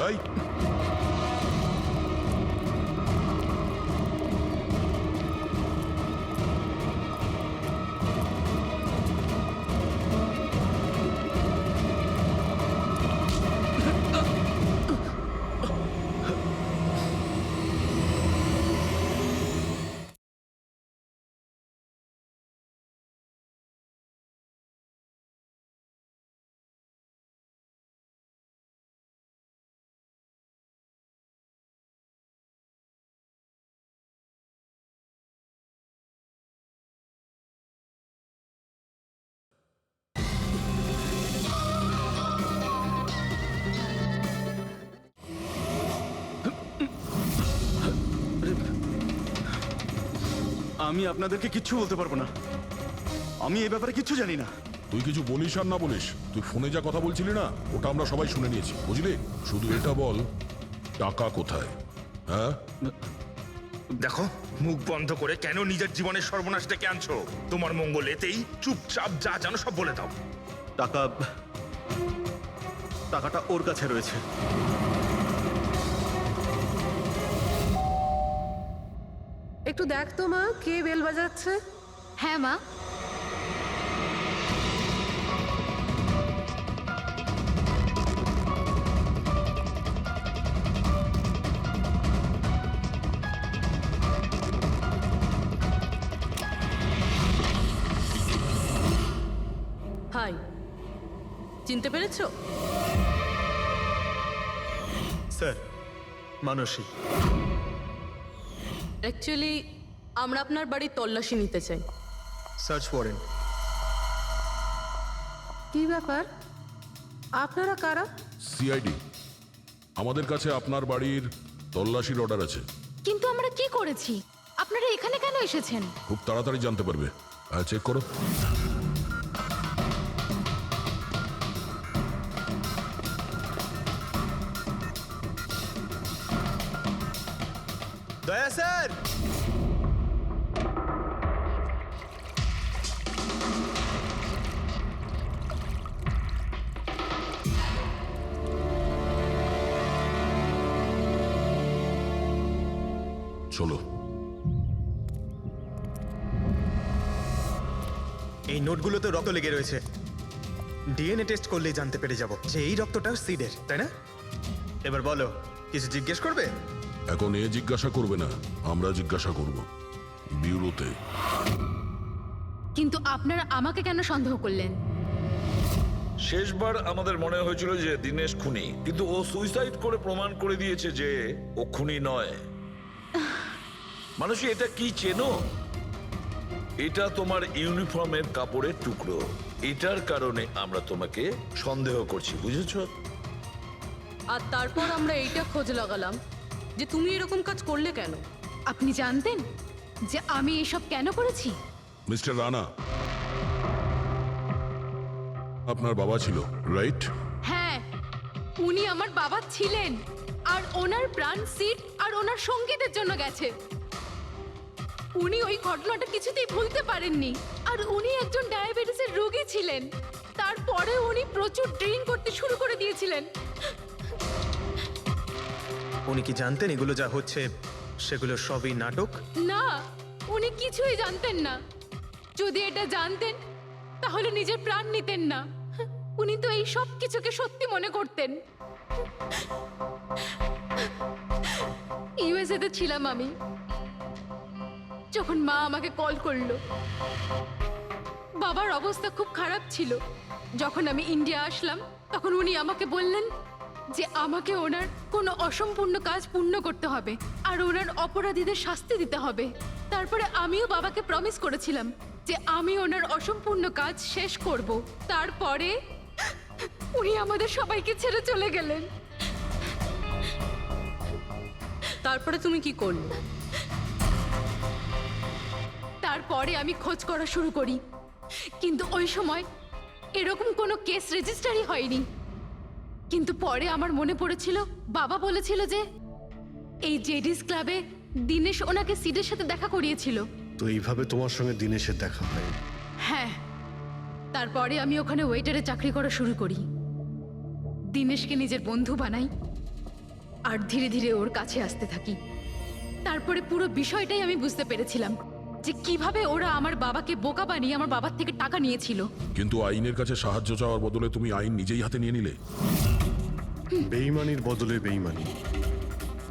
[SPEAKER 5] এই
[SPEAKER 9] আমি আপনাদেরকে কিচ্ছু বলতে পারবো না, আমি এই ব্যাপারে কিচ্ছু জানি না।
[SPEAKER 5] তুই কিছু বলিস আর না বলিস, তুই ফোনে যা কথা বলছিলি না ওটা আমরা সবাই শুনে নিয়েছি, বুঝলি? শুধু এটা বল, টাকা কোথায়? হ্যাঁ,
[SPEAKER 7] দেখো, মুখ বন্ধ করে কেন নিজের জীবনের সর্বনাশ ডেকে আনছো? তোমার মঙ্গল এতেই, চুপচাপ যা জানো সব বলে দাও।
[SPEAKER 9] টাকাটা ওর কাছে রয়েছে।
[SPEAKER 6] একটু দেখ তো মা, কে বেল বাজাচ্ছে?
[SPEAKER 4] হ্যাঁ মা।
[SPEAKER 6] হাই, চিনতে পেরেছো?
[SPEAKER 14] স্যার, মানসী।
[SPEAKER 6] অ্যাকচুয়ালি আমরা আপনার বাড়ির তল্লাশি নিতে চাই।
[SPEAKER 14] Search warrant.
[SPEAKER 6] কি ব্যাপার, আপনারা কারা?
[SPEAKER 5] সিআইডি, আমাদের কাছে আপনার বাড়ির তল্লাশির অর্ডার আছে।
[SPEAKER 4] কিন্তু আমরা কি করেছি? আপনারা এখানে কেন এসেছেন?
[SPEAKER 5] খুব তাড়াতাড়ি জানতে পারবে। চেক করো।
[SPEAKER 14] দয়া স্যার,
[SPEAKER 5] চলো।
[SPEAKER 14] এই নোটগুলোতে রক্ত লেগে রয়েছে। ডিএনএ টেস্ট করলেই জানতে পেরে যাব যে এই রক্তটা সিডের, তাই না? এবার বলো, কিছু জিজ্ঞেস করবে?
[SPEAKER 5] এখন এ জিজ্ঞাসা করবে না, আমরা জিজ্ঞাসা করব বিউরোতে।
[SPEAKER 4] কিন্তু আপনারা আমাকে কেন সন্দেহ করলেন?
[SPEAKER 8] শেষবার আমাদের মনে হয়েছিল যে দিনেশ খুনি, কিন্তু ও সুইসাইড করে প্রমাণ করে দিয়েছে যে ও খুনি নয়। মানুষ, এটা কি চেনো? এটা তোমার ইউনিফর্মের কাপড়ের টুকরো। এটার কারণে আমরা তোমাকে সন্দেহ করছি, বুঝেছো?
[SPEAKER 6] আর তারপর আমরা এইটা খোঁজ লাগালাম যে তুমি এরকম কাজ করলে কেন।
[SPEAKER 4] আপনি জানতেন যে আমি এসব কেন করেছি?
[SPEAKER 5] মিস্টার রানা, আপনার বাবা ছিল, রাইট?
[SPEAKER 4] হ্যাঁ, উনি আমার বাবা ছিলেন, আর ওনার প্রাণ সিট আর ওনার সঙ্গীতের জন্য গেছে। উনি ওই ঘটনাটা কিছুতেই ভুলতে পারেননি, আর উনি একজন ডায়াবেটিসের রোগী ছিলেন। তারপরে উনি প্রচুর ড্রিঙ্ক করতে শুরু করে দিয়েছিলেন।
[SPEAKER 14] উনি কি জানতেন এগুলো যা হচ্ছে সেগুলো সবই নাটক?
[SPEAKER 4] না, উনি কিছুই জানতেন না। যদি এটা জানতেন তাহলে নিজের প্রাণ নিতেন না। উনি তো এই সব কিছুকে সত্যি মনে করতেন। ইউএসএতে ছিলাম আমি, যখন মা আমাকে কল করলো। বাবার অবস্থা খুব খারাপ ছিল। যখন আমি ইন্ডিয়া আসলাম তখন উনি আমাকে বললেন যে আমাকে ওনার কোনো অসম্পূর্ণ কাজ পূর্ণ করতে হবে আর ওনার অপরাধীদের শাস্তি দিতে হবে। তারপরে আমিও বাবাকে প্রমিস করেছিলাম যে আমি ওনার অসম্পূর্ণ কাজ শেষ করব। তারপরে উনি আমাদের সবাইকে ছেড়ে চলে গেলেন।
[SPEAKER 6] তারপরে তুমি কি করলে?
[SPEAKER 4] তারপরে আমি খোঁজ করা শুরু করি, কিন্তু ওই সময় এরকম কোনো কেস রেজিস্টারই হয়নি। কিন্তু পরে আমার মনে পড়েছিল বাবা বলেছিল যে এই জেডিস ক্লাবে দিনেশ ওনাকে সিডের সাথে দেখা করিয়েছিল।
[SPEAKER 1] তো এইভাবে তোমার সঙ্গে দিনেশের দেখা হয়?
[SPEAKER 4] হ্যাঁ, তারপরে আমি ওখানে ওয়েটারে চাকরি করা শুরু করি। দিনেশকে নিজের বন্ধু বানাই আর ধীরে ধীরে ওর কাছে আসতে থাকি। তারপরে পুরো বিষয়টাই আমি বুঝতে পেরেছিলাম যে কিভাবে ওরা আমার বাবাকে বোকা বানিয়ে আমার বাবার থেকে টাকা নিয়েছিল।
[SPEAKER 5] কিন্তু আইনের কাছে সাহায্য চাওয়ার বদলে তুমি আইন নিজেই হাতে নিয়ে নিলে।
[SPEAKER 1] বেইমানির বদলে বেইমানি।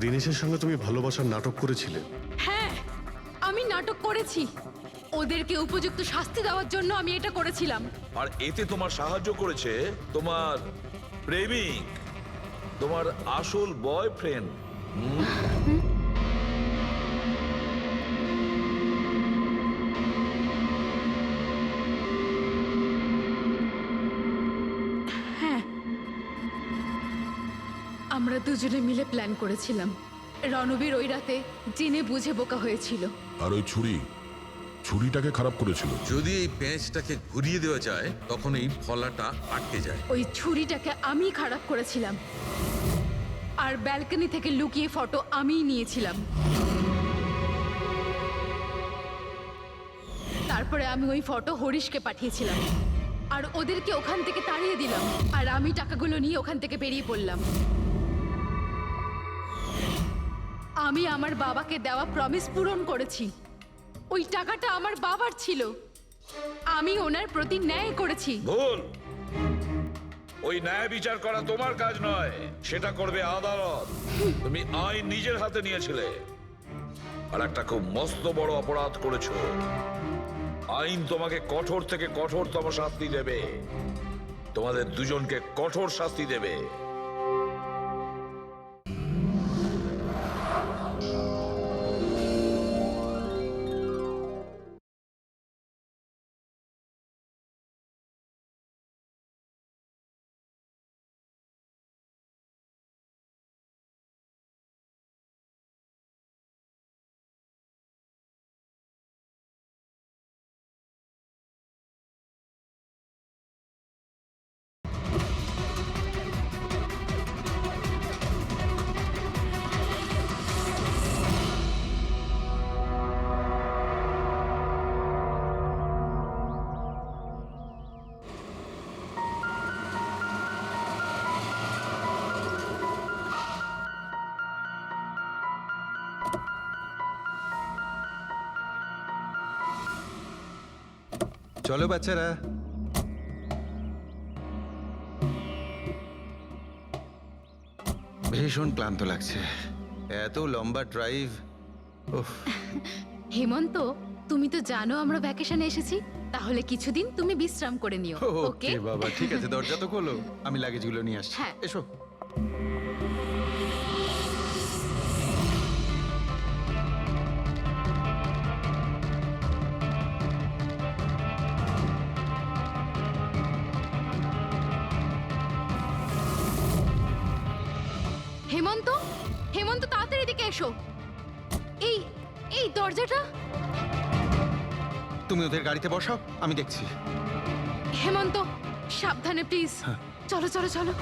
[SPEAKER 1] দিনেশের সঙ্গে তুমি ভালোবাসার নাটক করেছিলে।
[SPEAKER 4] হ্যাঁ, আমি নাটক করেছি। ওদেরকে উপযুক্ত শাস্তি দেওয়ার জন্য আমি এটা করেছিলাম।
[SPEAKER 8] আর এতে তোমার সাহায্য করেছে তোমার প্রেমিক, তোমার আসল বয়ফ্রেন্ড।
[SPEAKER 4] আমরা দুজনে মিলে প্ল্যান করেছিলাম। রণবীর ওই রাতে জেনে বুঝে বোকা হয়েছিল।
[SPEAKER 5] আর ওই ছুরিটাকে খারাপ করেছিল।
[SPEAKER 12] যদি এই পেঁচটাকে ঘুরিয়ে দেওয়া যায় তখন এই ফলাটা আটকে যায়।
[SPEAKER 4] ওই ছুরিটাকে আমি খারাপ করেছিলাম আর ব্যালকনি থেকে লুকিয়ে ফটো আমিই নিয়েছিলাম। তারপরে আমি ওই ফটো হরিশকে পাঠিয়েছিলাম আর ওদেরকে ওখান থেকে তাড়িয়ে দিলাম। আর আমি টাকাগুলো নিয়ে ওখান থেকে বেরিয়ে পড়লাম। আমি আমার বাবাকে দেওয়া প্রমিস পূরণ করেছি। ওই টাকাটা আমার বাবার ছিল। আমি ওনার প্রতি ন্যায় করেছি।
[SPEAKER 8] ভুল। ওই ন্যায় বিচার করা তোমার কাজ নয়, সেটা করবে আদালত। তুমি আইন নিজের হাতে নিয়েছিলে আর একটা খুব মস্ত বড় অপরাধ করেছো। আইন তোমাকে কঠোর থেকে কঠোরতম শাস্তি দেবে। তোমাদের দুজনকে কঠোর শাস্তি দেবে।
[SPEAKER 3] চলো বাচ্চারা। ভীষণ ক্লান্ত লাগছে, এত লম্বা ড্রাইভ।
[SPEAKER 4] হেমন্ত, তুমি তো জানো আমরা ভ্যাকেশনে এসেছি, তাহলে কিছুদিন তুমি বিশ্রাম করে নিও। ওকে
[SPEAKER 3] ওকে বাবা, ঠিক আছে, দরজা তো খোলো, আমি লাগেজগুলো নিয়ে আসছি।
[SPEAKER 4] হ্যাঁ।
[SPEAKER 3] এসো।
[SPEAKER 4] হেমন্ত, হেমন্ত তাড়াতাড়ি এদিকে এসো। এই এই দরজাটা।
[SPEAKER 3] তুমি ওদের গাড়িতে বসাও, আমি দেখছি।
[SPEAKER 4] হেমন্ত সাবধানে প্লিজ। চলো চলো চলো।